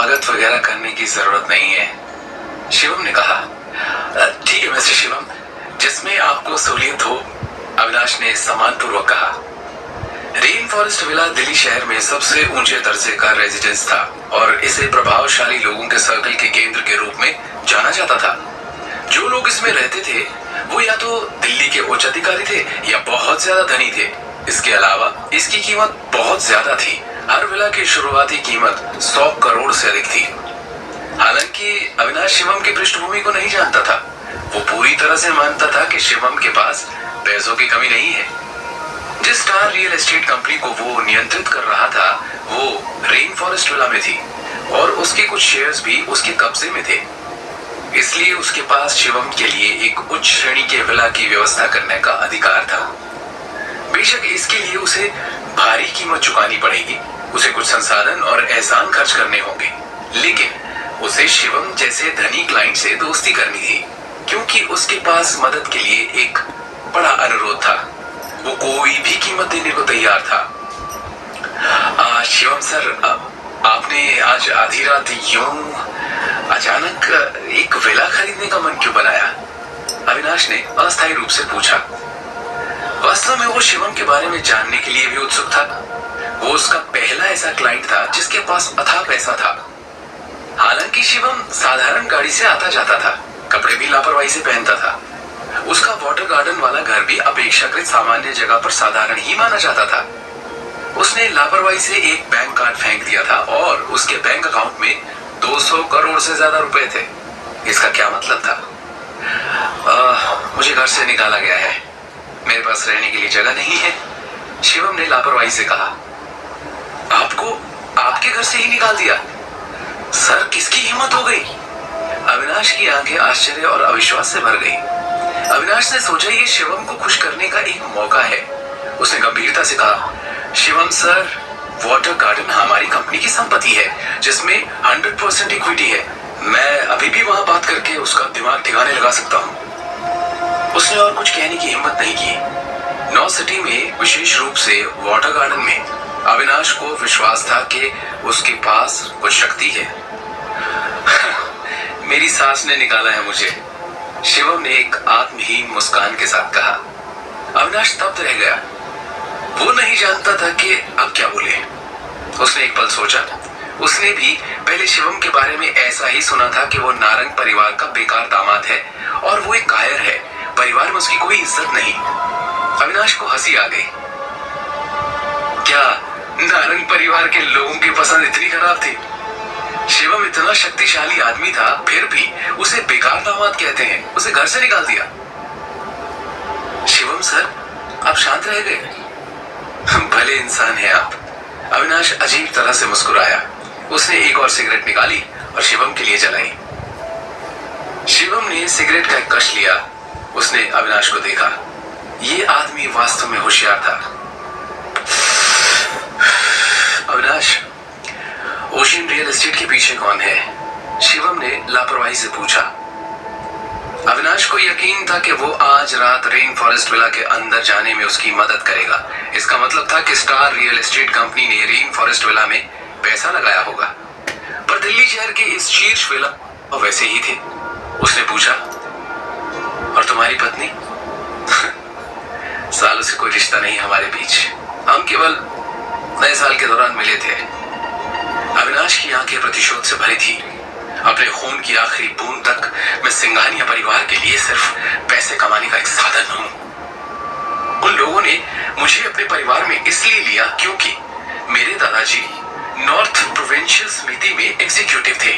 स्वागत वगैरह करने की जरूरत नहीं है, शिवम ने कहा। ठीक है मिस्टर शिवम, जिसमें आपको सहूलियत हो, अविनाश ने सम्मानपूर्वक कहा। रेन फॉरेस्ट विला दिल्ली शहर में सबसे ऊंचे दर्जे का रेजिडेंस था और इसे प्रभावशाली लोगों के सर्कल के केंद्र के रूप में जाना जाता था। जो लोग इसमें रहते थे वो या तो दिल्ली के उच्च अधिकारी थे या बहुत ज्यादा धनी थे। इसके अलावा इसकी कीमत बहुत ज्यादा थी। हर विला की शुरुआती कीमत 100 करोड़ से अधिक थी। हालांकि अविनाश शिवम की पृष्ठभूमि को नहीं जानता था। वो पूरी तरह से मानता था कि शिवम के पास पैसों की कमी नहीं है। जिस स्टार रियल एस्टेट कंपनी को वो नियंत्रित कर रहा था वो रेन फॉरेस्ट विला में थी और उसके कुछ शेयर्स भी उसके कब्जे में थे। इसलिए उसके पास शिवम के लिए एक उच्च श्रेणी के विला की व्यवस्था करने का अधिकार था। बेशक इसके लिए उसे भारी कीमत चुकानी पड़ेगी, उसे कुछ संसाधन और एहसान खर्च करने होंगे, लेकिन उसे शिवम जैसे धनी क्लाइंट से दोस्ती करनी थी क्योंकि उसके पास मदद के लिए एक बड़ा अनुरोध था। वो कोई भी कीमत देने को तैयार था। शिवम सर, आपने आज आधी रात यूं अचानक एक विला खरीदने का मन क्यों बनाया? अविनाश ने अस्थायी रूप से पूछा। वास्तव में वो शिवम के बारे में जानने के लिए भी उत्सुक था। वो उसका पहला ऐसा क्लाइंट था जिसके पास अथाह पैसा था। हालांकि शिवम साधारण गाड़ी से आता जाता था, कपड़े भी लापरवाही से पहनता था। उसका वाटर गार्डन वाला घर भी अपेक्षाकृत सामान्य जगह पर साधारण ही माना जाता था। उसने लापरवाही से एक बैंक कार्ड फेंक दिया था और उसके बैंक अकाउंट में 200 करोड़ से ज्यादा रुपए थे। इसका क्या मतलब था? मुझे घर से निकाला गया है, मेरे पास रहने के लिए जगह नहीं है, शिवम ने लापरवाही से कहा। आपको आपके घर से ही निकाल दिया? सर, किसकी हिम्मत हो गई? अविनाश की आंखें आश्चर्य और अविश्वास से भर गई। अविनाश ने सोचा ये शिवम को खुश करने का एक मौका है। उसने गंभीरता से कहा, शिवम सर, वाटर गार्डन हमारी कंपनी की संपत्ति है जिसमें 100% इक्विटी है। मैं अभी भी वहां बात करके उसका दिमाग ठिकाने लगा सकता हूँ। उसने और कुछ कहने की हिम्मत नहीं की। नौ सिटी में, विशेष रूप से वाटर गार्डन में, अविनाश को विश्वास था कि उसके पास कुछ शक्ति है। मेरी सास ने निकाला है मुझे, शिवम ने एक आत्महीन मुस्कान के साथ कहा। अविनाश स्तब्ध रह गया। वो नहीं जानता था कि अब क्या बोले। उसने एक पल सोचा। उसने भी पहले शिवम के बारे में ऐसा ही सुना था कि वो नारंग परिवार का बेकार दामाद है और वो एक कायर है, परिवार में उसकी कोई इज्जत नहीं। अविनाश को हंसी आ गई। क्या नारंग परिवार के लोगों की पसंद इतनी खराब थी? शिवम इतना शक्तिशाली आदमी था, फिर भी उसे बेकार दामाद कहते हैं। उसे घर से निकाल दिया। शिवम सर, आप शांत रह गए। भले इंसान है आप। अविनाश अजीब तरह से मुस्कुराया। उसने एक और सिगरेट निकाली और शिवम के लिए जलाई। शिवम ने सिगरेट का एक कश लिया। उसने अविनाश को देखा। ये आदमी वास्तव में होशियार था। अविनाश, ओशियन रियल एस्टेट के पीछे कौन है? शिवम ने लापरवाही से पूछा। अविनाश को यकीन था कि वो आज रात रेन फॉरेस्ट विला के अंदर जाने में उसकी मदद करेगा। इसका मतलब था कि स्टार रियल एस्टेट कंपनी ने रेन फॉरेस्ट विला में पैसा लगाया होगा। पर दिल्ली शहर के इस शीर्ष विला वैसे ही थे। उसने पूछा, और तुम्हारी पत्नी? सालों से कोई रिश्ता नहीं हमारे बीच, हम केवल नए साल के दौरान मिले थे। अविनाश की आंखें प्रतिशोध से भरी थी। अपने खून की आखिरी बूंद तक मैं सिंघानिया परिवार के लिए सिर्फ पैसे कमाने का एक साधन हूं। उन लोगों ने मुझे अपने परिवार में इसलिए लिया क्योंकि मेरे दादाजी नॉर्थ प्रोविंशियल समिति में एग्जीक्यूटिव थे।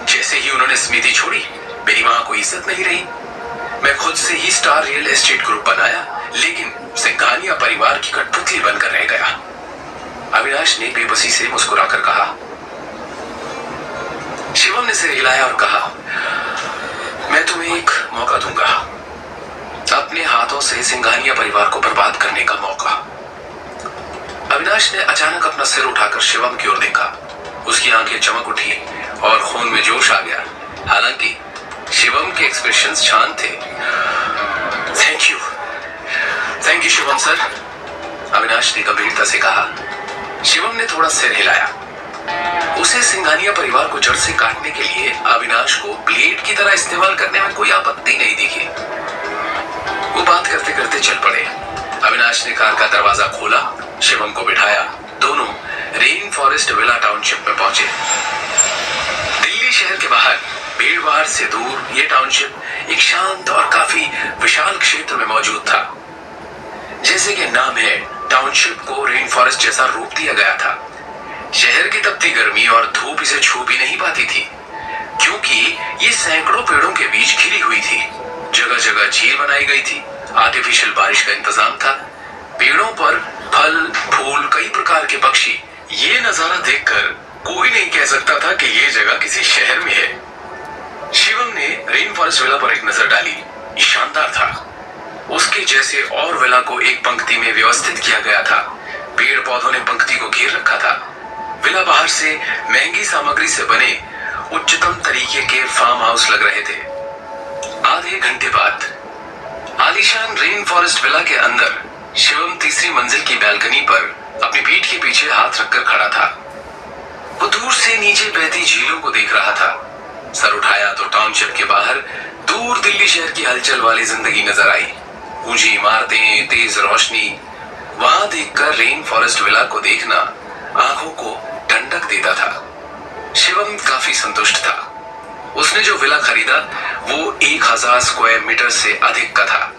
जैसे ही उन्होंने समिति छोड़ी, मेरी वहां कोई इज्जत नहीं रही। मैं खुद से ही स्टार रियल एस्टेट ग्रुप बनाया, लेकिन सिंघानिया परिवार की कठपुतली बनकर रह गया। अविनाश ने बेबसी से मुस्कुराकर कहा। शिवम ने सिर हिलाया और कहा, मैं तुम्हें एक मौका दूंगा, अपने हाथों से सिंघानिया परिवार को बर्बाद करने का मौका। अविनाश ने अचानक अपना सिर उठाकर शिवम की ओर देखा। उसकी आंखें चमक उठी और खून में जोश आ गया। हालांकि शिवम के एक्सप्रेशंस शांत थे। Thank you Shivam sir, Avinash ने गंभीरता से कहा। शिवम ने थोड़ा सिर हिलाया। उसे सिंघानिया परिवार को जड़ से काटने के लिए अविनाश को ब्लेड की तरह इस्तेमाल करने में कोई आपत्ति नहीं दिखी। वो बात करते करते चल पड़े। अविनाश ने कार का दरवाजा खोला, शिवम को बिठाया। दोनों रेन फॉरेस्ट विला टाउनशिप में पहुंचे। दिल्ली शहर के बाहर भीड़ भाड़ से दूर ये टाउनशिप एक शांत और काफी विशाल क्षेत्र में मौजूद था। जैसे कि नाम है, टाउनशिप को रेन फॉरेस्ट जैसा रूप दिया गया था। शहर की तपती गर्मी और धूप इसे छू भी नहीं पाती थी, क्योंकि ये सैकड़ों पेड़ों के बीच घिरी हुई थी। जगह जगह झील बनाई गई थी, आर्टिफिशियल बारिश का इंतजाम था। पेड़ों पर फल फूल, कई प्रकार के पक्षी। ये नजारा देखकर कोई नहीं कह सकता था कि ये जगह किसी शहर में है। शिवम ने रेन फॉरेस्ट विला पर एक नजर डाली। ये शानदार था। उसके जैसे और विला को एक पंक्ति में व्यवस्थित किया गया था। पेड़ पौधों ने पंक्ति को घेर रखा था। विला बाहर से महंगी सामग्री से बने उच्चतम तरीके के फार्म हाउस लग रहे थे। आधे घंटे बाद आलीशान रेन फॉरेस्ट विला के अंदर शिवम तीसरी मंजिल की बैल्कनी पर अपनी पीठ के पीछे हाथ रखकर खड़ा था। वो दूर से नीचे बहती झीलों को देख रहा था। सर उठाया तो टाउनशिप के बाहर दूर दिल्ली शहर की हलचल वाली जिंदगी नजर आई। ऊंची इमारतें, तेज रोशनी। वहां देखकर रेन फॉरेस्ट विला को देखना आंखों को ठंडक देता था। शिवम काफी संतुष्ट था। उसने जो विला खरीदा वो 1000 स्क्वायर मीटर से अधिक का था।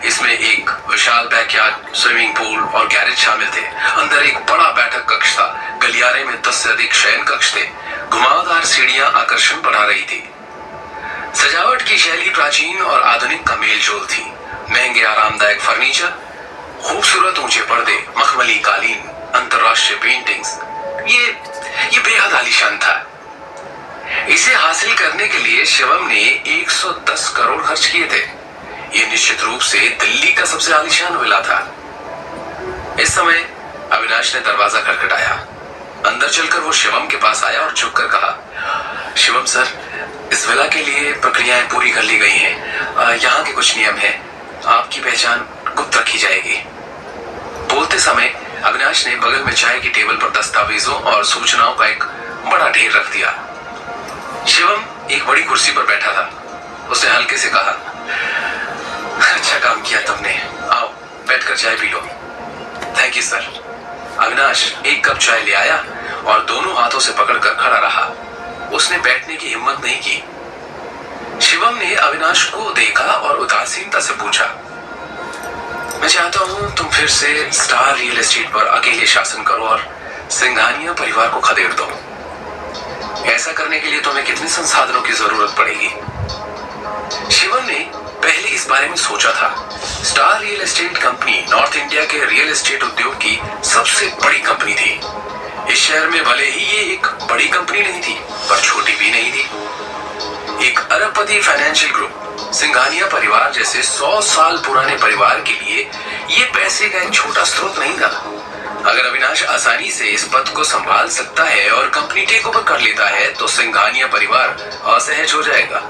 इसमें एक विशाल बैकयार्ड, स्विमिंग पूल और गैरेज शामिल थे। अंदर एक बड़ा बैठक कक्ष था। गलियारे में 10 से अधिक शयन कक्ष थे। घुमावदार सीढ़ियां आकर्षण बढ़ा रही थी। सजावट की शैली प्राचीन और आधुनिक का मेल जोल थी। महंगे आरामदायक फर्नीचर, खूबसूरत ऊंचे पर्दे, मखमली कालीन, अंतरराष्ट्रीय पेंटिंग्स। ये बेहद आलीशान था। इसे हासिल करने के लिए शिवम ने 110 करोड़ खर्च किए थे। ये निश्चित रूप से दिल्ली का सबसे आलीशान विला था। इस समय अविनाश ने दरवाजा खटखटाया। अंदर चलकर वो शिवम के पास आया और झुककर कहा, शिवम सर, इस विला के लिए प्रक्रियाएं पूरी कर ली गई हैं। यहाँ के कुछ नियम हैं। आपकी पहचान गुप्त रखी जाएगी। बोलते समय अविनाश ने बगल में चाय की टेबल पर दस्तावेजों और सूचनाओं का एक बड़ा ढेर रख दिया। शिवम एक बड़ी कुर्सी पर बैठा था। उसने हल्के से कहा, अच्छा काम किया तुमने। आओ बैठकर चाय P low. Thank you sir. Avinash एक कप चाय ले आया और दोनों हाथों से पकड़कर खड़ा रहा। उसने बैठने की हिम्मत नहीं की। शिवम ने अविनाश को देखा और उदासीनता से पूछा, मैं चाहता हूं तुम फिर से स्टार रियल एस्टेट पर अकेले शासन करो और सिंघानिया परिवार को खदेड़ दो। ऐसा करने के लिए तुम्हें कितने संसाधनों की जरूरत पड़ेगी? शिवम ने पहले इस बारे में सोचा था। Star real estate company north India के रियल एस्टेट उद्योग की सबसे बड़ी कंपनी थी। इस शहर में भले ही ये एक बड़ी कंपनी नहीं थी, पर छोटी भी नहीं थी। एक अरबपति फाइनेंशियल ग्रुप, सिंघानिया परिवार जैसे 100 साल पुराने परिवार के लिए ये पैसे का एक छोटा स्रोत नहीं था। अगर अविनाश आसानी से इस पद को संभाल सकता है और कंपनी टेक ओवर कर लेता है तो सिंघानिया परिवार असहज हो जाएगा।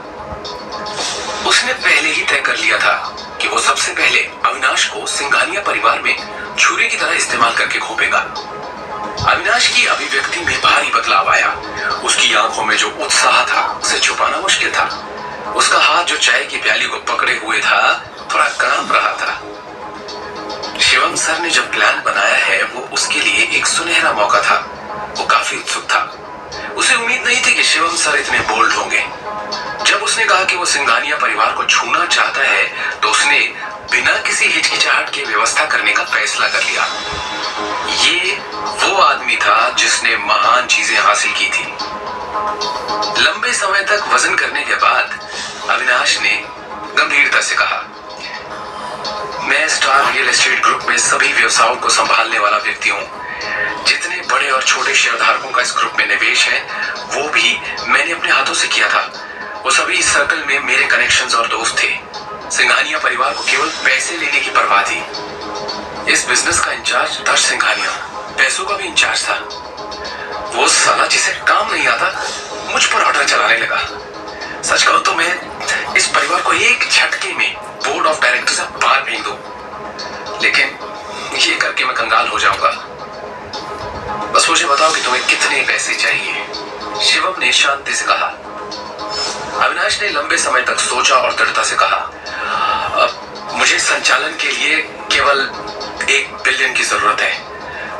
उसने पहले ही तय कर लिया था कि वो सबसे पहले अविनाश को सिंघानिया परिवार में छुरी की तरह इस्तेमाल करके घोपेगा। अविनाश की अभिव्यक्ति में भारी बदलाव आया। उसकी आंखों में जो उत्साह था उसे छुपाना मुश्किल था। उसका हाथ जो चाय की प्याली को पकड़े हुए था थोड़ा कांप रहा था। शिवम सर ने जो प्लान बनाया है वो उसके लिए एक सुनहरा मौका था। वो काफी उत्सुक था। उसे उम्मीद नहीं थी कि शिवम सर इतने बोल्ड होंगे। जब उसने कहा कि वो सिंघानिया परिवार को छूना चाहता है तो उसने बिना किसी हिचकिचाहट के व्यवस्था करने का फैसला कर लिया। ये वो आदमी था जिसने महान चीजें हासिल की थी। लंबे समय तक वजन करने के बाद अविनाश ने गंभीरता से कहा, मैं स्टार रियल एस्टेट ग्रुप में सभी व्यवसायों को संभालने वाला व्यक्ति हूँ। जितने बड़े और छोटे शेयरधारकों का इस ग्रुप में निवेश है वो भी मैंने अपने हाथों से किया था। वो सभी इस सर्कल में मेरे कनेक्शंस और दोस्त थे। सिंघानिया परिवार को केवल पैसे लेने की परवाह थी। इस बिजनेस का इंचार्ज दर्श सिंघानिया पैसों का भी इंचार्ज था। वो साला जिसे काम नहीं आता मुझ पर ऑर्डर चलाने लगा। सच कहूं तो मैं इस परिवार को एक झटके में बोर्ड ऑफ डायरेक्टर से बाहर फेंक दूं, लेकिन ये करके मैं कंगाल हो जाऊंगा। बस मुझे बताओ कि तुम्हें कितने पैसे ने शांति से कहा। अविनाश ने लंबे समय तक सोचा और दृढ़ता से कहा, मुझे संचालन के लिए केवल 1 बिलियन की जरूरत है।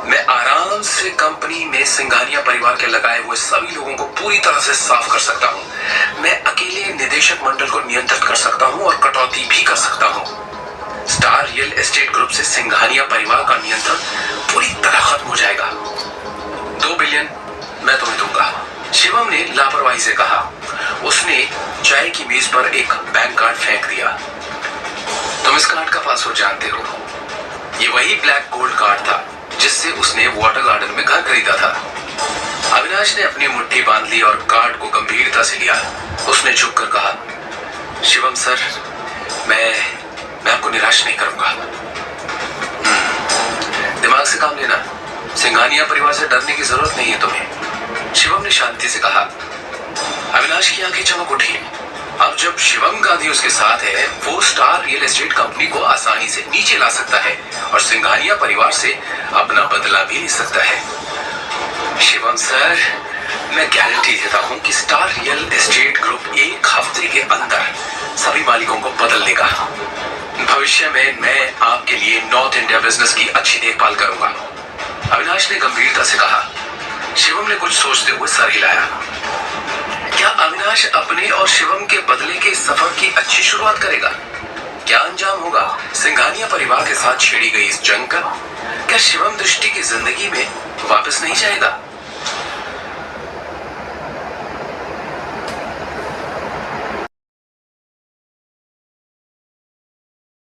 मैं आराम से कंपनी में सिंघानिया परिवार के लगाए हुए सभी लोगों को पूरी तरह से साफ कर सकता हूं। मैं अकेले निदेशक मंडल को नियंत्रित कर सकता हूं और कटौती भी कर सकता हूं। स्टार रियल एस्टेट ग्रुप से सिंघानिया परिवार का नियंत्रण पूरी तरह खत्म हो जाएगा। 2 बिलियन मैं तुम्हें दूंगा, शिवम ने लापरवाही से कहा। उसने चाय की मेज पर एक बैंक कार्ड फेंक दिया। तुम इस कार्ड का पासवर्ड जानते हो। ये वही ब्लैक गोल्ड कार्ड था जिससे उसने वाटर गार्डन में घर खरीदा था। अविनाश ने अपनी मुट्ठी बांध ली और कार्ड को गंभीरता से लिया। उसने झुक कर कहा, शिवम सर, मैं आपको निराश नहीं करूंगा। दिमाग से काम लेना। सिंघानिया परिवार से डरने की जरूरत नहीं है तुम्हें, शिवम ने शांति से कहा। अविनाश की आंखें चमक उठी। अब जब शिवम गांधी उसके साथ है, वो स्टार रियल एस्टेट कंपनी को आसानी से नीचे ला सकता है और सिंघानिया परिवार से अपना बदला भी ले सकता है। शिवम सर, मैं गारंटी देता हूं कि स्टार रियल एस्टेट ग्रुप 1 हफ्ते के अंदर सभी मालिकों को बदल देगा। भविष्य में मैं आपके लिए नॉर्थ इंडिया बिजनेस की अच्छी देखभाल करूंगा, अविनाश ने गंभीरता से कहा। शिवम ने कुछ सोचते हुए सर हिलाया। क्या अविनाश अपने और शिवम के बदले के सफर की अच्छी शुरुआत करेगा? क्या अंजाम होगा सिंघानिया परिवार के साथ छेड़ी गई इस जंग का? क्या शिवम दृष्टि की जिंदगी में वापस नहीं जाएगा?